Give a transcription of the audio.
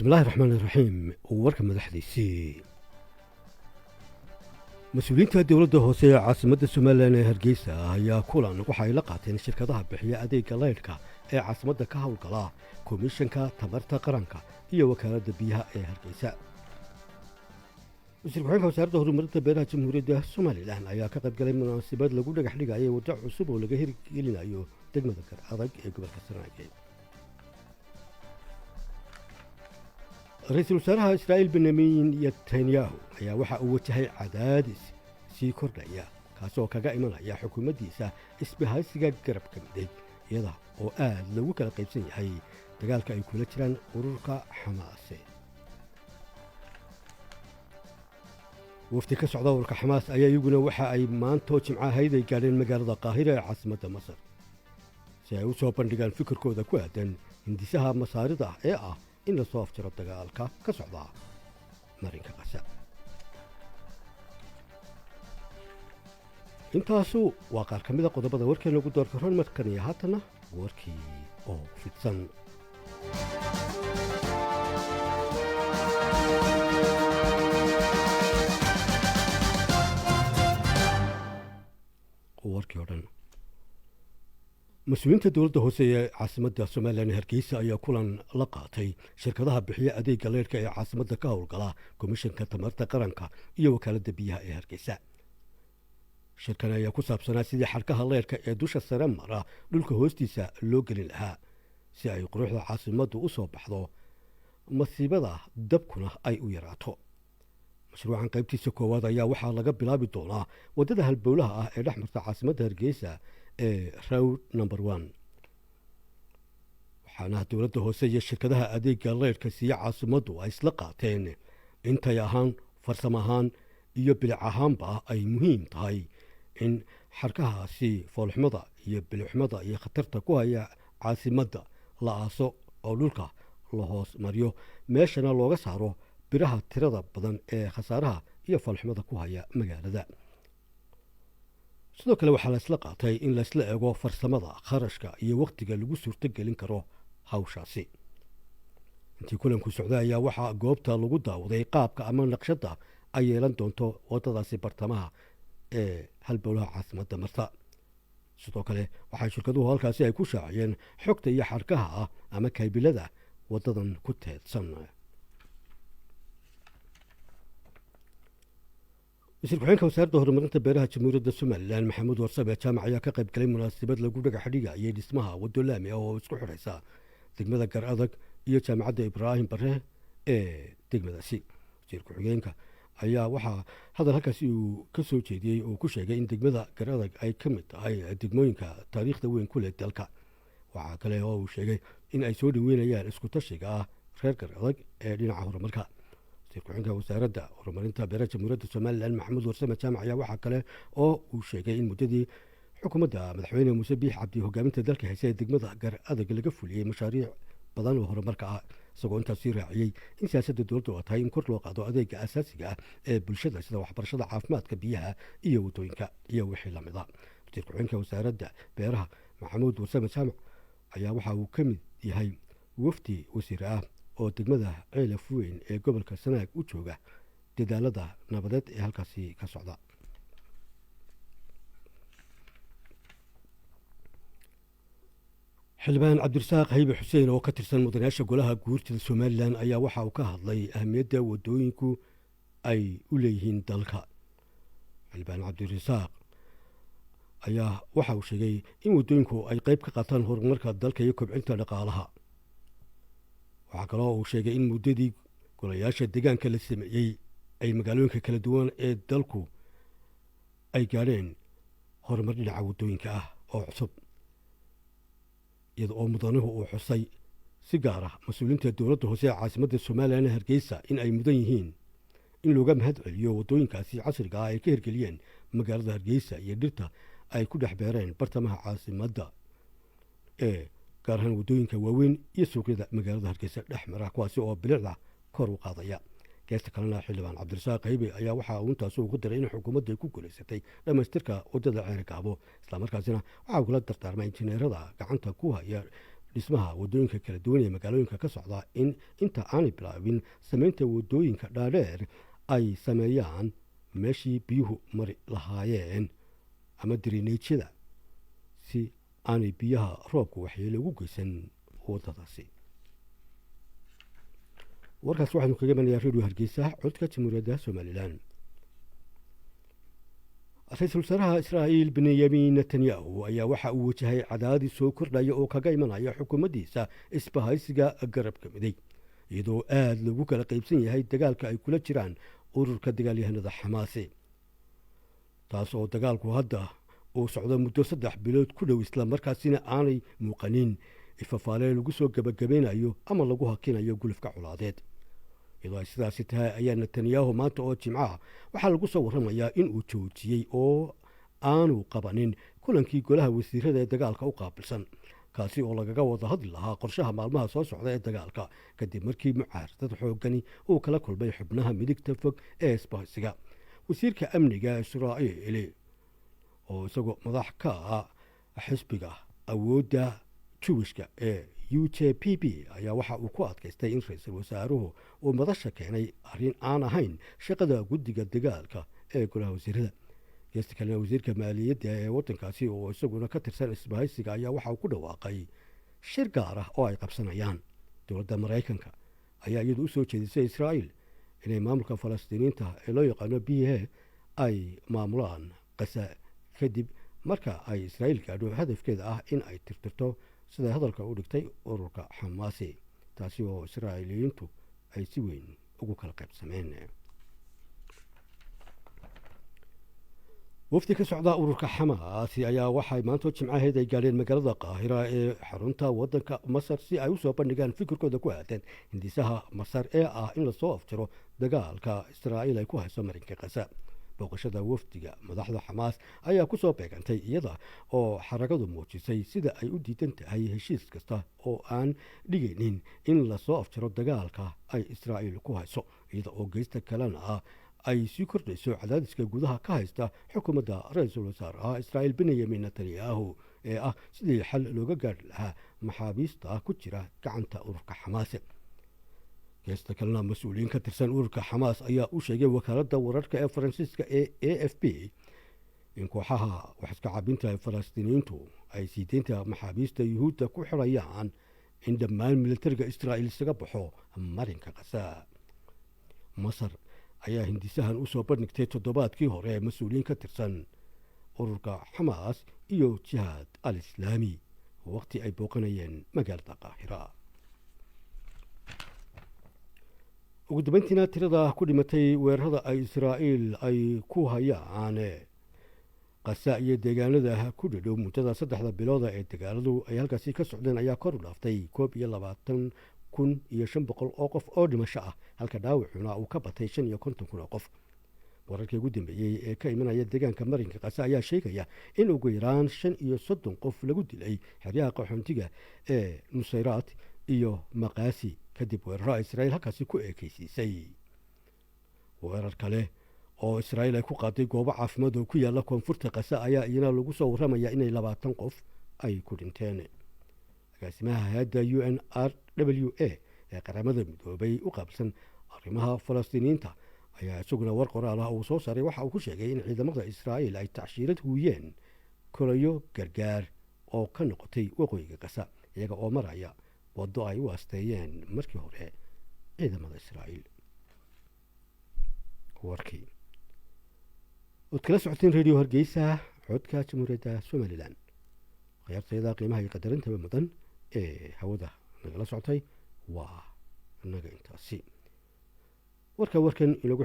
بسم الله الرحمن الرحيم وورك مدحديسي مسؤولينta dawladda hoose ee caasimadda Soomaaliland ee Hargeysa ayaa kulan waxay la qaateen shirkadaha bixiya adeegga leydhka ee caasimadda ka howlgala komishanka tamarta qaranka iyo wakaaladda biyaha ee Hargeysa. wasiir ku-xigeenka wasaaradda horumarinta beeraha jamhuuriyadda Soomaaliland ayaa ka qayb galay munaasabad lagu dhagax dhigay waddo cusub oo laga hirgelinayo degmada Gar-adag ee gobolka Sanaag. رئيس الوزراء إسرائيل بنيامين نتنياهو ayaa waxa uu wajahay cadaadis sii kordhaya kaasoo kaga imanaya xukuumaddiisa isbahaysiga garabka midig iyada oo aad lagu kala qaybsan yahay dagaalka ay kula jiraan ururka Xamaas. wafdi ka socda ururka Xamaas ayaa iyaguna waxa ay maanta Jimcaha ay gaadheen magaalada Qaahira ee caasimadda Masar si ay u soo bandhigaan fikirkooda ku aadan hindisaha masaarida ee ah in la soo afjaro dagaalka ka socda marinka Gaza. intaasu waa qaar ka mid ah qodobada warkeena ugu doorka horumarkan iyo haatana warkii oo fidsan. warkii oo dhan مسؤولينta dawladda hoose ee caasimadda Soomaaliland ee Hargeysa ayaa kulan la qaatay shirkadaha bixiya adeegga leydhka ee caasimadda ka howlgala komishanka tamarta qaranka iyo wakaaladda biyaha ee Hargeysa. shirkan ayaa ku saabsanaa sidii xarkaha leydhka ee dusha sare mara dhulka hoostiisa loo gelin lahaa si ay quruxda caasimaddu u soo baxdo masiibada dabkuna ay u yaraato. mashruucan qaybtiisa koowaad ayaa waxaa laga bilaabi doonaa waddada halbowlaha ah ee dhex marta caasimadda Hargeysa road number 1 waxaana dawladda hoose iyo shirkadaha adeegga leydhka siiya caasimaddu ay isla qaateen intay ahaan farsamo ahaan iyo bilic ahaanba ay muhiim tahay in xarkahaasi foolxumada iyo bilicxumada iyo khatarta ku haya caasimadda la aaso oo dhulka la hoos mariyo meeshana looga saaro biraha tirada badan ee khasaaraha iyo foolxumada ku haya magaalada. sidoo kale waxaa la isla qaatay in la isla eego farsamada kharashka iyo waqtiga lagu suurto gelin karo hawshaasi. intii kulanku socday ayaa waxaa goobta lagu daawaday qaabka ama naqshadda ay yeelan doonto waddadaasi bartamaha ee halbowlaha caasimadda marta. sidoo kale waxay shirkaduhu halkaasi ay ku shaaciyeen xogta iyo xarkaha ah ama kaybilada waddadan ku teedsan. wasiir ku-xigeenka wasaaradda horumarinta beeraha jamhuuriyadda Soomaaliland Maxamuud Warsame Jaamac ayaa ka qayb galay munaasabad lagu dhagax dhigay dhismaha waddo laami ah oo isku xidhaysa degmada Gar-adag iyo jaamacadda Ibraahim Barre ee degmadaasi. wasiir ku-xigeenka ayaa waxaa hadal halkaasi uu ka soo jeediyey oo ku sheegay in degmada Gar-adag ay ka mid tahay degmooyinka taariikhda weyn ku leh dalka. waxaa kale oo uu sheegay in ay soo dhaweynayaan isku tashiga ah reer Gar-adag ee dhinaca horumarka. ku-xigeenka wasaaradda horumarinta beeraha jamhuuriyadda Soomaaliland Maxamuud Warsame Jaamac ayaa waxaa kale oo uu sheegay in muddadii xukuumadda madaxweyne Muuse Biix Cabdi hogaaminta dalka haysa ee degmada Gar-adag laga fuliyey mashaariic badan oo horumarka ah isagoo intaasi raaciyey in siyaasadda dawladdu ay tahay in kor loo qaado adeegga aasaasiga ah ee bulshada sida waxbarashada, caafimaadka, biyaha iyo waddooyinka iyo wixii lamid ah. wasiir ku-xigeenka wasaaradda beeraha Maxamuud Warsame Jaamac ayaa waxa uu ka mid yahay wafdi wasiir ah oo degmada Ceelaf Weyn ee gobolka Sanaag u jooga dadaalada nabadeed ee halkaasi ka socda. xildhibaan Cabdirasaaq Haybe Xuseen oo ka tirsan mudanayaasha golaha guurtida Soomaaliland ayaa waxa uu ka hadlay ahmiyadda waddooyinku ay u leeyihiin dalka. xildhibaan Cabdirasaaq ayaa waxa uu sheegay in waddooyinku ay qayb ka qaataan horumarka dalka iyo kobcinta dhaqaalaha. waxaa kaloo uu sheegay in muddadii golayaasha deegaanka la sameeyey ay magaalooyinka kala duwan ee dalku ay gaadheen horumar dhinaca waddooyinka ah oo cusub iyada oo mudanuhu uu xusay si gaar ah mas-uuliyiinta dawladda hoose ee caasimadda Soomaaliland ee Hargeysa in ay mudan yihiin in looga mahad celiyo waddooyinkaasi casriga ah ay ka hirgeliyeen magaalada Hargeysa iyo dhirta ay ku dhex beereen bartamaha caasimadda ee gaar ahaan waddooyinka waaweyn iyo suuqyada magaalada Hargeysa dhex mara kuwaasi oo bilicda kor u qaadaya. geesta kalena xildhibaan Cabdirasaaq Haybe ayaa waxa uu intaas ugu daray in xukuumaddu ku guuleysatay dhamaystirka wadada Ceergaabo isla markaasina waxa uu kula dardaarmay injineerada gacanta ku haya dhismaha waddooyinka kala duwan ee magaalooyinka ka socda in inta aanay bilaabin samaynta waddooyinka dhaadheer ay sameeyaan meeshii biyuhu mari lahaayeen ama dirineejyada si aanay biyaha roobka waxyeelo ugu geysan waddadaasi. warkaas waxaanu kaga imanayaa redio hargeysa codka jamhuuriyadda somalilan. ra-iisul wasaaraha israa'iil benyamin netanyahu ayaa waxa uu wajahay cadaadis soo kordhaya oo kaga imanaya xukuumaddiisa isbahaysiga garabka miday iyadoo aad lagu kala qaybsan yahay dagaalka ay kula jiraan ururka dagaalyahanada xamaasi, taas oo dagaalku hadda uu socdo muddo 3 bilood ku dhow isla markaasina aanay muuqanin ifafaale lagu soo gabagabeynayo ama lagu hakinayo gulufka colaadeed. iyadoo ay sidaasi tahay ayaa netanyahu maanta oo jimcaha waxaa lagu soo warramayaa in uu joojiyey oo aanu qabanin kulankii golaha wasiirada ee dagaalka u qaabilsan, kaasi oo lagaga wada hadli lahaa qorshaha maalmaha soo socda ee dagaalka kadib markii mucaaradad xoogani uu kala kulmay xubnaha midigta fog ee isbahaysiga. wasiirka amniga israa'iil oo isagoo madax ka ah xisbiga awoodda juwishka ee UJPP ayaa waxa uu ku adkaystay in ra-iisul wasaaruhu uu madasha keenay arrin aan ahayn shaqada guddiga dagaalka ee golaha wasiirada. geesta kalena wasiirka maaliyadda ee waddankaasi oo isaguna ka tirsan isbahaysiga ayaa waxa uu ku dhawaaqay shir gaar ah oo ay qabsanayaan. dowladda maraykanka ayaa iyadu u soo jeedisay israa'iil inay maamulka falastiiniinta ee loo yaqaano BA ay maamulaan qasa kadib marka ay israa'iil gaadho hadafkeeda ah in ay tirtirto sida hadalka u dhigtay ururka xamaasi, taasi oo israa'iiliyiintu ay si weyn ugu kala qaybsameen. wafdi ka socda ururka xamaasi ayaa waxay maanta jimcaheed ay gaadheen magaalada qaahira ee xarunta waddanka masar si ay usoo bandhigaan fikirkooda ku aadan hindisaha masar ee ah in lasoo afjiro dagaalka israa'iil ay ku hayso marinka qasa. booqashada wafdiga madaxda xamaas ayaa ku soo beegantay iyada oo xaragadu muujisay sida ay u diidan tahay heshiis kasta oo aan dhigaynin in lasoo afjiro dagaalka ay israa'iil ku hayso, iyada oo geysta kalena ah ay sii kordhayso cadaadiska gudaha ka haysta xukuumadda ra-iisul wasaaraha israa'iil benyamin netanyahu ee ah sidii xal looga gaadhi lahaa maxaabiista ku jira gacanta ururka xamaas. geesta kalena mas-uuliyiin ka tirsan ururka xamaas ayaa u sheegay wakaaladda wararka ee faransiiska ee AFP in kooxaha waxiska cabinta ee falastiiniyiintu ay sii deynta maxaabiista yuhuudda ku xirayaan in dhammaan militariga israa'iil isaga baxo marinka qasa. masar ayaa hindisahan usoo bandhigtay toddobaadkii hore mas-uuliyiin ka tirsan ururka xamaas iyo jihaad al islaami waqti ay booqanayeen magaalada qaahira. ugu dambeyntiina tirada ku dhimatay weerarada ay israa'iil ay ku hayaan qasa iyo deegaanada ku dhadhow muddada 3 bilooda ee dagaaladu ay halkaasi ka socdeen ayaa kor u dhaaftay 22,500 oo qof oo dhimasho ah, halka dhaawacuna uu ka batay 55,000 oo qof. wararkii ugu dambeeyey ee ka imanaya deegaanka marinka qasa ayaa sheegaya in ugu yaraan 35 qof lagu dilay xeryaha qaxoontiga ee nusayraat iyo maqaasi kadib weeraro israa'iil halkaasi ku eekaysiisay. weerar kale oo israa'iil ay ku qaaday goobo caafimaad oo ku yaala koonfurta qasa ayaa iyana lagu soo warramayaa inay 20 qof ay ku dhinteen. agaasimaha hay'adda UNRWA ee qaramada midoobay u qaabsan arrimaha falastiiniyiinta ayaa isaguna war qoraal ah uu soo saaray waxa uu ku sheegay in ciidamada israa'iil ay tacshiirad huuyeen kolayo gargaar oo ka noqotay waqooyiga qasa iyaga oo maraya waddo ay u asteeyeen markii hore ciidamada israa'iil. warkii ood kala socoteen redio hargeysa codka jamhuuriyadda somalilan. khiyaartayda qiimaha iyo qadarinta mudan ee hawada nagala socotay waa naga intaasi. warkan inagu